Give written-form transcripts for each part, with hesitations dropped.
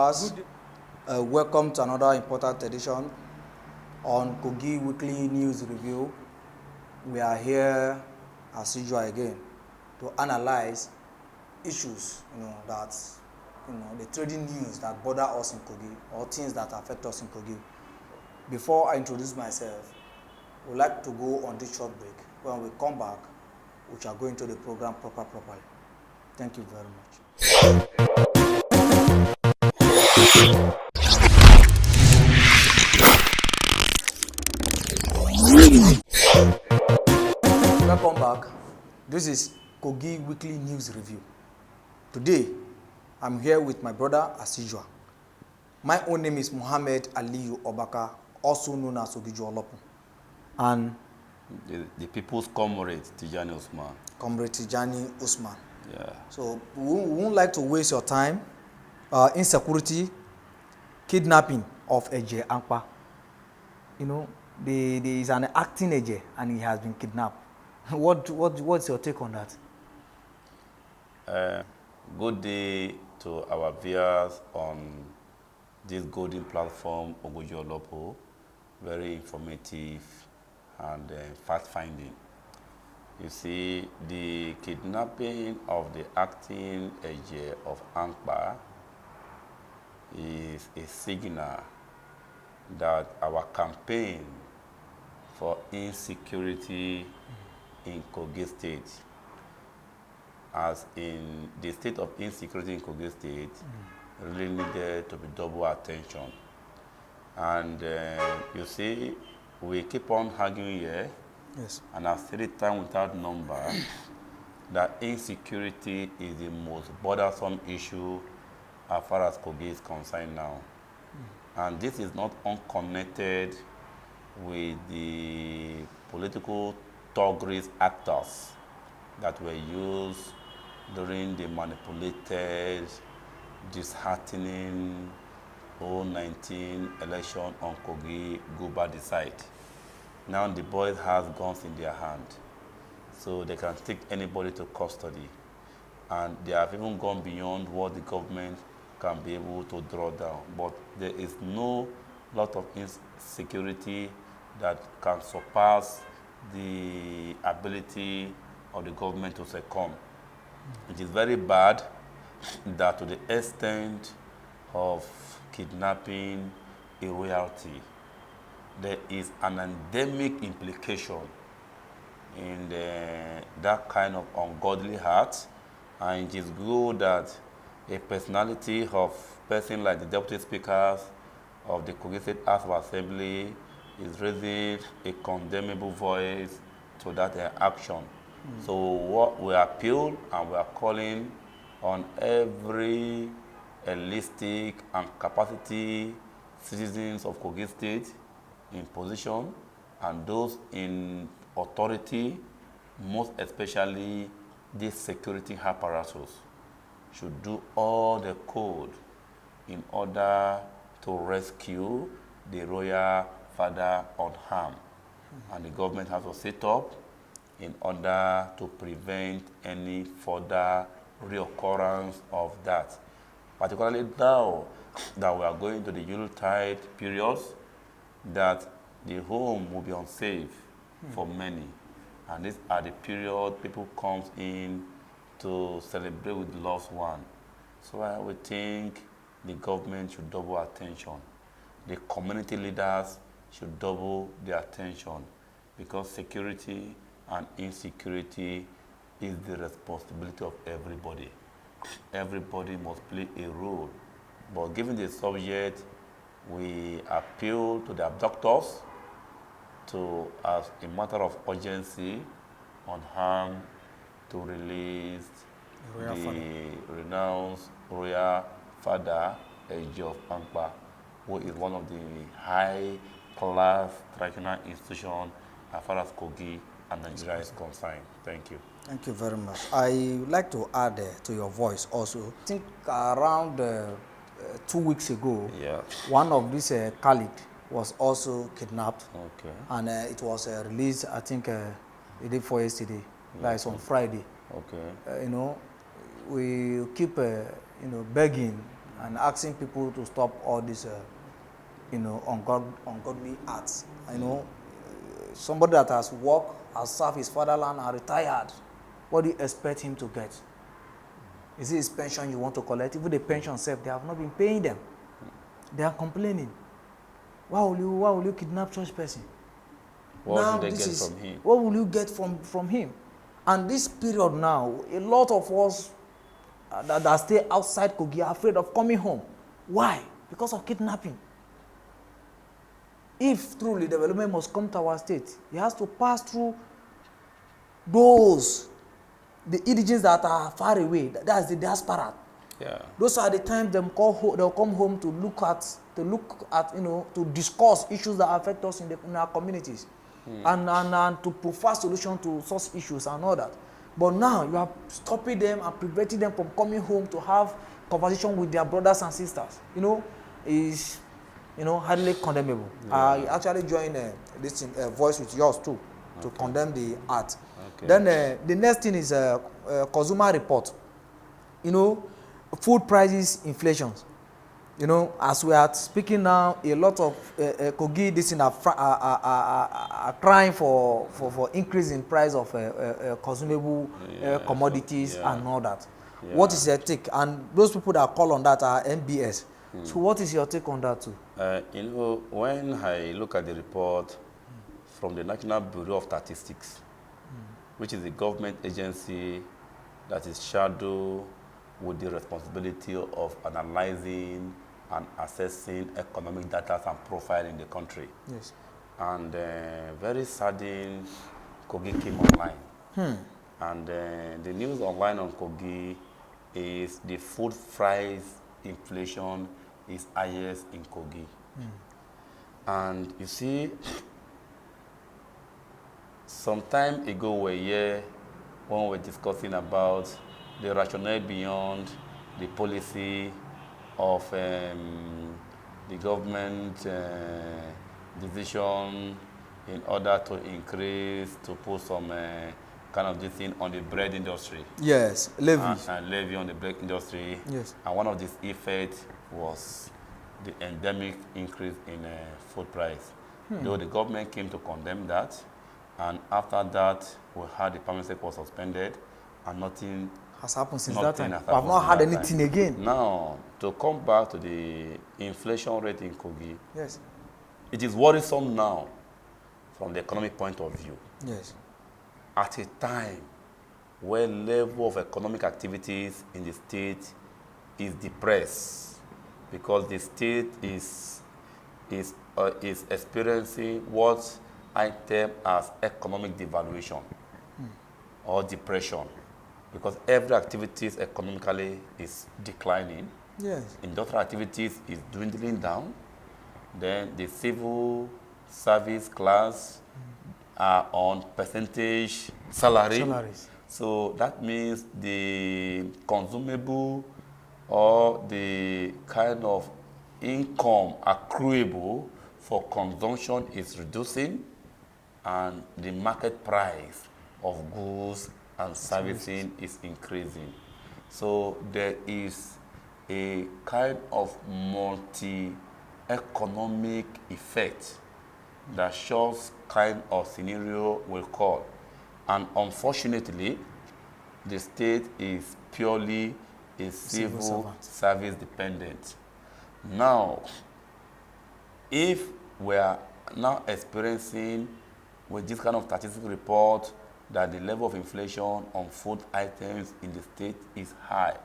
viewers, welcome to another important edition on Kogi Weekly News Review. We are here as usual again to analyze issues, that, the trading news that bother us in Kogi or things that affect us in Kogi. Before I introduce myself, I would like to go on this short break. When we come back, we shall go into the program properly. Thank you very much. Welcome back. This is Kogi Weekly News Review. Today, I'm here with my brother as usual. My own name is Muhammad Aliyu Obaka, also known as Ogijo Olopu. And the people's comrade, Tijani Usman. Comrade Tijani Usman. Yeah. So we won't like to waste your time. Insecurity, kidnapping of Eje Ankpa. There is an acting Eje and he has been kidnapped. What's your take on that? Good day to our viewers on this golden platform, Ogojo Olopo. Very informative and fact-finding. You see, the kidnapping of the acting Eje of Ankpa is a signal that our campaign for insecurity in Kogi State, as in the state of insecurity in Kogi State, really needed to be double attention. And you see, we keep on arguing here, yes, and I've said it time without number, that insecurity is the most bothersome issue as far as Kogi is concerned now. And this is not unconnected with the political thuggery actors that were used during the manipulated, disheartening 2019 election on Kogi Guba decide. Now the boys have guns in their hand, so they can take anybody to custody. And they have even gone beyond what the government can be able to draw down. But there is no lot of insecurity that can surpass the ability of the government to succumb. It is very bad that to the extent of kidnapping a royalty, there is an endemic implication in that kind of ungodly heart, and it is good that a personality of person like the Deputy Speaker of the Kogi State House of Assembly is raising a condemnable voice to that action. So what we appeal and we are calling on every holistic and capacity citizens of Kogi State in position and those in authority, most especially this security apparatus, should do all the code in order to rescue the royal father unharmed. And the government has to set up in order to prevent any further reoccurrence of that. Particularly now that we are going to the Yuletide periods, that the home will be unsafe for many. And these are the period people come in to celebrate with loved one. So I would think the government should double attention. The community leaders should double their attention, because security and insecurity is the responsibility of everybody. Everybody must play a role. But given the subject, we appeal to the abductors to, as a matter of urgency, on harm, to release the renounced royal father, Eje of Ankpa, who is one of the high-class traditional institutions as far as Kogi and Nigeria is concerned. Thank you. Thank you very much. I would like to add to your voice also. I think around 2 weeks ago, yeah, one of these colleagues was also kidnapped. Okay. And it was released, I think, the day before yesterday. That is on Friday. Okay. We keep, begging and asking people to stop all this, ungodly acts. Somebody that has worked, has served his fatherland, and retired, what do you expect him to get? Is it his pension you want to collect? Even the pension self, they have not been paying them. They are complaining. Why will you kidnap such person? What will they get from him? What will you get from him? And this period now, a lot of us that stay outside Kogi are afraid of coming home. Why? Because of kidnapping. If truly development must come to our state, it has to pass through the indigenes that are far away. That's the diaspora. Yeah. Those are the times they'll come home to look at, to discuss issues that affect us in our communities, and to provide solution to such issues and all that. But now you are stopping them and preventing them from coming home to have conversation with their brothers and sisters. Is highly condemnable. Yeah. I actually joined this voice with yours too, to condemn the act. Okay. Then the next thing is consumer report. Food prices, inflations. As we are speaking now, a lot of Kogi are crying for increase in price of consumable commodities and all that. Yeah. What is your take? And those people that call on that are MBS. So what is your take on that too? When I look at the report from the National Bureau of Statistics, which is a government agency that is shadowed with the responsibility of analyzing and assessing economic data and profile in the country. Yes. And very sudden, Kogi came online. And the news online on Kogi is the food price inflation is highest in Kogi. And you see, some time ago we're here when we're discussing about the rationale beyond the policy of the government decision in order to increase, to put some kind of this thing on the bread industry. Yes, levy. And levy on the bread industry. Yes. And one of these effects was the endemic increase in food price. Though the government came to condemn that, and after that, we had the permanent sector was suspended, and nothing has happened since that time. We have not had anything again. Now, to come back to the inflation rate in Kogi, yes, it is worrisome now from the economic point of view. Yes. At a time where level of economic activities in the state is depressed because the state is experiencing what I term as economic devaluation or depression, because every activities economically is declining. Yes. Industrial activities is dwindling down. Then the civil service class are on percentage salaries. So that means the consumable or the kind of income accruable for consumption is reducing, and the market price of goods and servicing is increasing. So there is a kind of multi-economic effect that shows kind of scenario will call. And unfortunately, the state is purely a civil service dependent. Now, if we are now experiencing with this kind of statistical report that the level of inflation on food items in the state is high,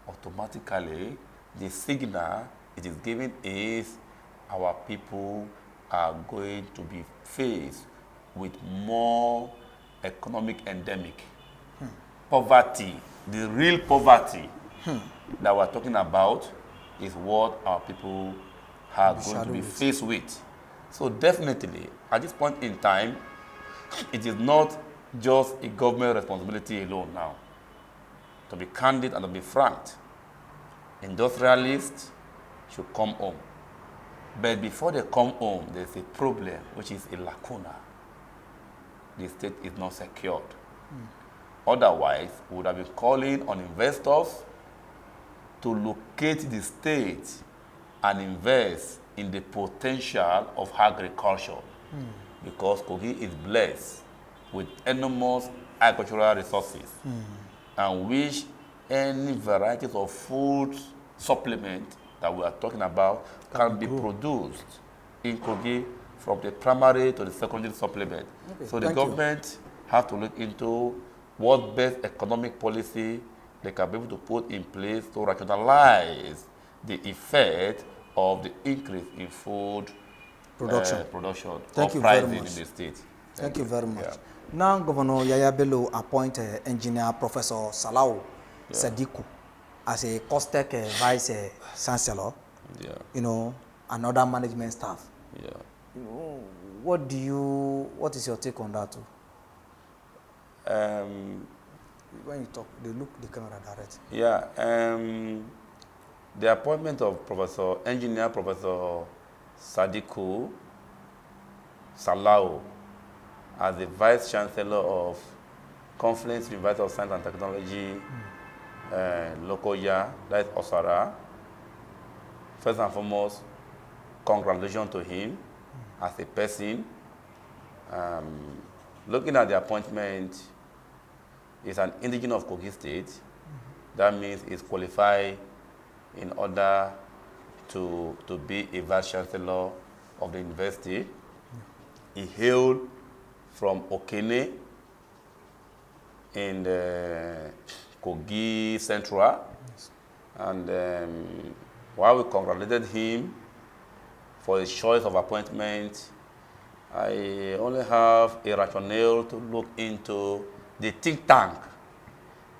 automatically the signal it is giving is our people are going to be faced with more economic endemic. Poverty, the real poverty that we're talking about is what our people are going to be faced with. So definitely, at this point in time, it is not just a government responsibility alone now. To be candid and to be frank, industrialists should come home. But before they come home, there's a problem, which is a lacuna. The state is not secured. Otherwise, we would have been calling on investors to locate the state and invest in the potential of agriculture because Kogi is blessed with enormous agricultural resources and which any varieties of food supplement that we are talking about can be produced in Kogi from the primary to the secondary supplement. Okay, so the government have to look into what best economic policy they can be able to put in place to rationalize the effect of the increase in food production Thank or you very pricing much. in the state. Thank you very much. Now, Governor Yaya Bello appointed Engineer Professor Salau Sadiku as a COSTECH Vice Chancellor, and other management staff. What is your take on that too? When you talk, they look the camera direct. The appointment of Engineer Professor Sadiku Salau as the Vice Chancellor of Confluence University of Science and Technology, Lokoja, that is Osara. First and foremost, congratulations to him as a person. Looking at the appointment, he's an indigenous of Kogi State. That means he's qualified in order to be a Vice Chancellor of the university. He hailed from Okene in the Kogi Central. And while we congratulated him for his choice of appointment, I only have a rationale to look into the think tank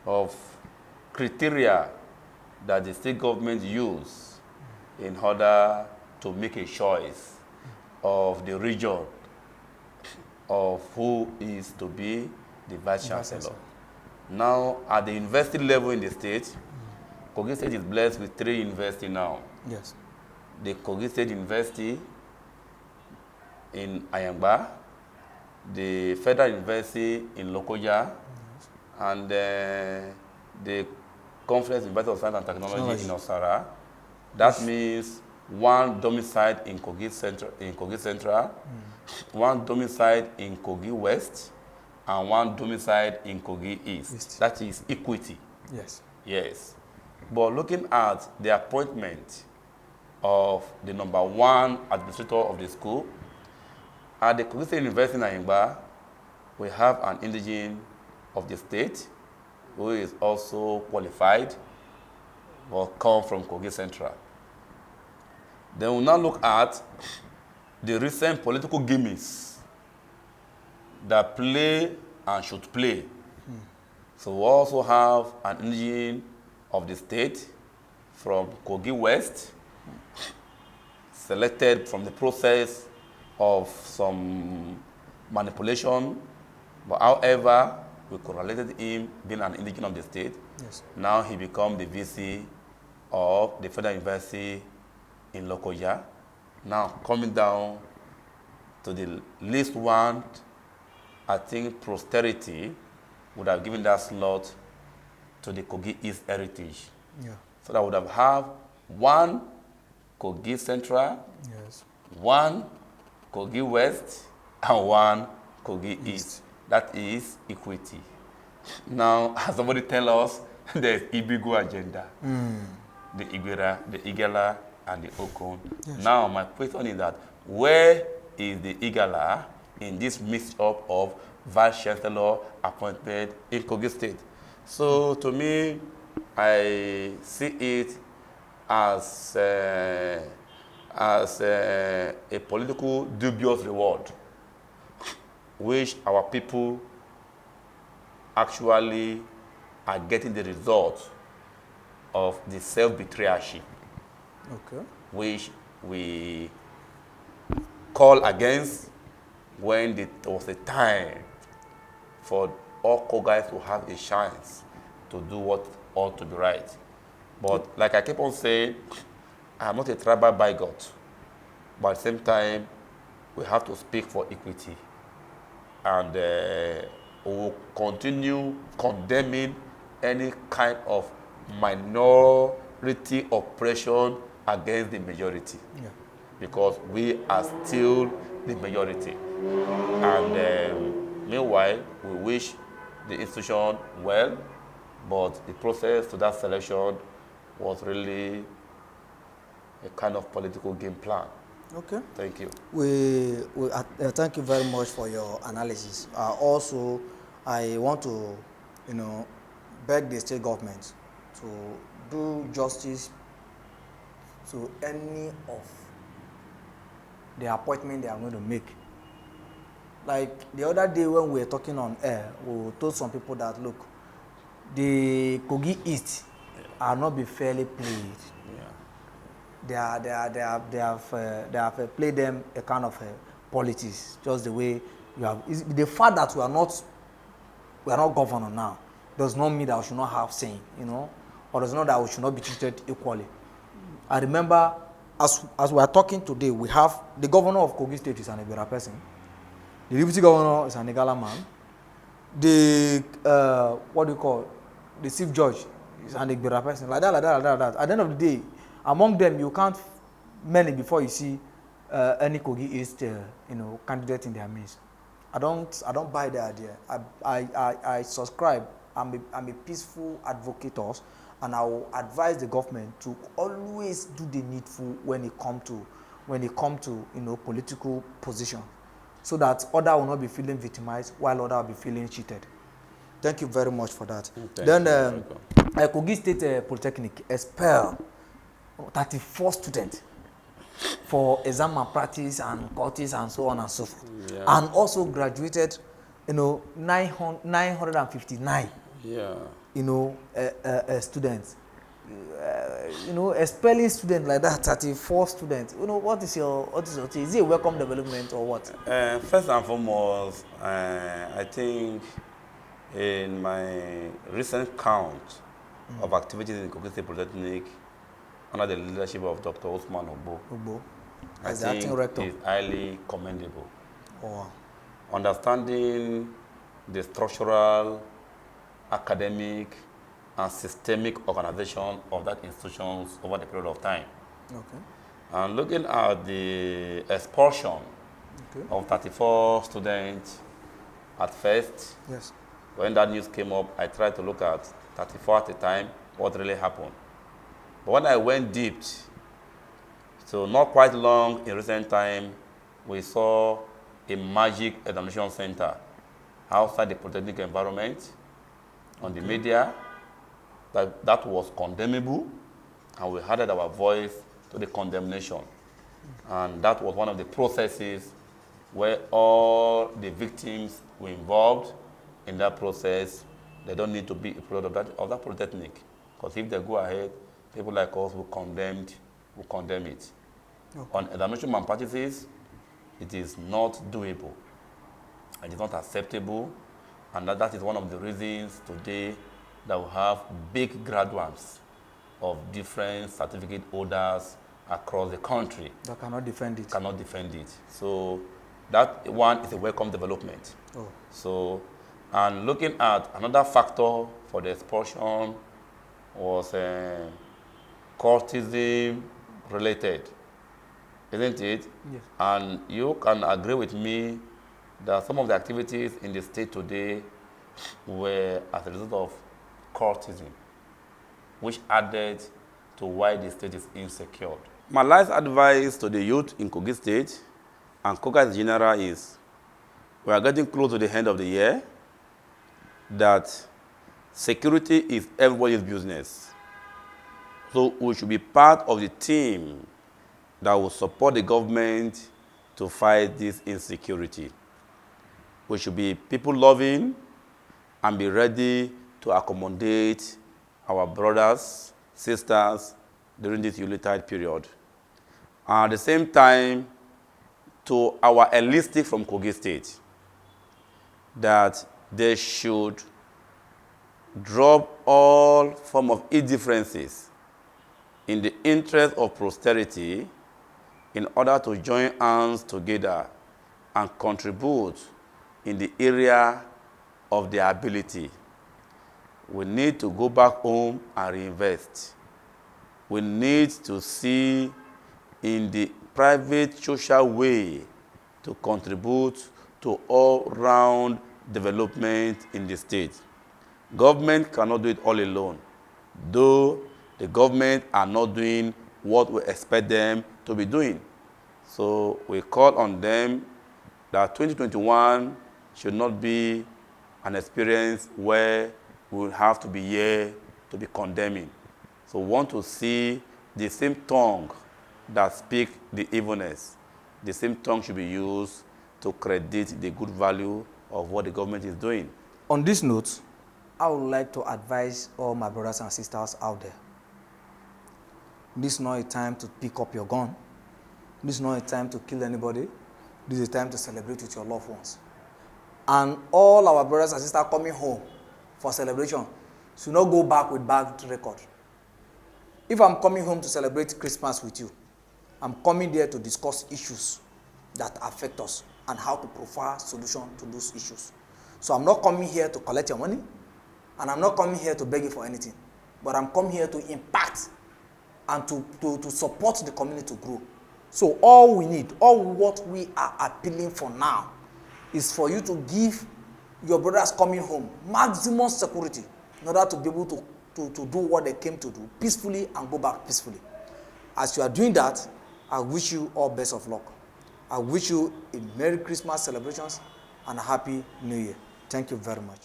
of criteria that the state government use in order to make a choice of the region of who is to be the Vice Chancellor. Now, at the university level in the state, Kogi State is blessed with 3 universities now. Yes. The Kogi State University in Ayangba, the Federal University in Lokoja, and the Confluence University of Science and Technology in Osara. That means 1 domicile in Kogi Central, 1 domicile in Kogi West, and 1 domicile in Kogi East. That is equity. Yes. Yes. But looking at the appointment of the number 1 administrator of the school, at the Kogi State University in Ayangba, we have an indigene of the state who is also qualified but come from Kogi Central. Then we'll now look at the recent political gimmicks that play and should play. So we also have an indigene of the state from Kogi West, selected from the process of some manipulation, but however, we correlated him being an indigene of the state. Yes. Now he becomes the VC of the Federal University in Lokoja. Now coming down to the least one, I think posterity would have given that slot to the Kogi East Heritage. Yeah. So that would have had 1 Kogi Central, Yes. 1 Kogi West, and 1 Kogi East. That is equity. Now, as somebody tell us, there's Ibigo agenda. The Ebira, the Igala, and the Okon. Yes. Now, my question is that where is the Igala in this mix-up of Vice Chancellor appointment in Kogi State? So, to me, I see it as a political dubious reward, which our people actually are getting the result of the self-betrayership, which we call against when there was a time for all Kogais to have a chance to do what ought to be right. But like I keep on saying, I'm not a tribal bigot, but at the same time, we have to speak for equity. And we will continue condemning any kind of minor minority oppression against the majority. Yeah. Because we are still the majority. And meanwhile, we wish the institution well, but the process to that selection was really a kind of political game plan. Okay. Thank you. Thank you very much for your analysis. Also, I want to, beg the state government to do justice to any of the appointment they are going to make. Like the other day when we were talking on air, we told some people that look, the Kogi East are not be fairly played. Yeah. They have played them a kind of politics, just the way you have. The fact that we are not governor now does not mean that we should not have saying, or does not that we should not be treated equally. I remember as we are talking today, we have the governor of Kogi State is an Ebira person. The deputy governor is an Igala man. The the chief judge is an Ebira person. Like that. At the end of the day, among them, you can't many before you see any Kogi East, candidate in their midst. I don't buy the idea. I subscribe. I'm a peaceful advocate, and I will advise the government to always do the needful when it come to political position, so that other will not be feeling victimized while other will be feeling cheated. Thank you very much for that. Then Kogi State Polytechnic expel 34 students for exam malpractice and courses and so on and so forth. Yeah. And also graduated, 959, students. Expelling students like that, 34 students. What is your take? Is it a welcome development or what? First and foremost, I think in my recent count of activities in Kogi State Polytechnic under the leadership of Dr. Usman Ugbo, I as the acting think rector. is highly commendable. Oh. Understanding the structural, academic, and systemic organization of that institutions over the period of time. Okay. And looking at the expulsion of 34 students at first, Yes. when that news came up, I tried to look at 34 at a time, what really happened. But when I went deep, so not quite long in recent time, we saw a magic examination center outside the polytechnic environment on the media that was condemnable, and we added our voice to the condemnation. And that was one of the processes where all the victims were involved in that process. They don't need to be a product of that polytechnic, because if they go ahead, people like us will condemn it. Okay. On examination malpractices, it is not doable. It is not acceptable, and that is one of the reasons today that we have big graduates of different certificate holders across the country. That cannot defend it. Cannot defend it. So that one is a welcome development. Oh. So, and looking at another factor for the expulsion was courtism related, isn't it? Yes. And you can agree with me that some of the activities in the state today were as a result of courtism, which added to why the state is insecure. My last advice to the youth in Kogi State and Kogi in general is, we are getting close to the end of the year, that security is everybody's business. So we should be part of the team that will support the government to fight this insecurity. We should be people-loving and be ready to accommodate our brothers, sisters during this Yuletide period. And at the same time, to our enlisted from Kogi State, that they should drop all form of indifferences in the interest of posterity in order to join hands together and contribute in the area of their ability. We need to go back home and reinvest. we need to see in the private social way to contribute to all-round development in the state. Government cannot do it all alone, though the government are not doing what we expect them to be doing. So we call on them that 2021 should not be an experience where we will have to be here to be condemning. So we want to see the same tongue that speaks the evilness. The same tongue should be used to credit the good value of what the government is doing. On this note, I would like to advise all my brothers and sisters out there. This is not a time to pick up your gun. This is not a time to kill anybody. This is a time to celebrate with your loved ones. And all our brothers and sisters coming home for celebration should not go back with bad record. If I'm coming home to celebrate Christmas with you, I'm coming there to discuss issues that affect us and how to provide solution to those issues. So I'm not coming here to collect your money, and I'm not coming here to beg you for anything, but I'm coming here to impact and to support the community to grow. So all we need, all what we are appealing for now, is for you to give your brothers coming home maximum security in order to be able to do what they came to do peacefully and go back peacefully. As you are doing that, I wish you all best of luck. I wish you a Merry Christmas celebrations and a Happy New Year. Thank you very much.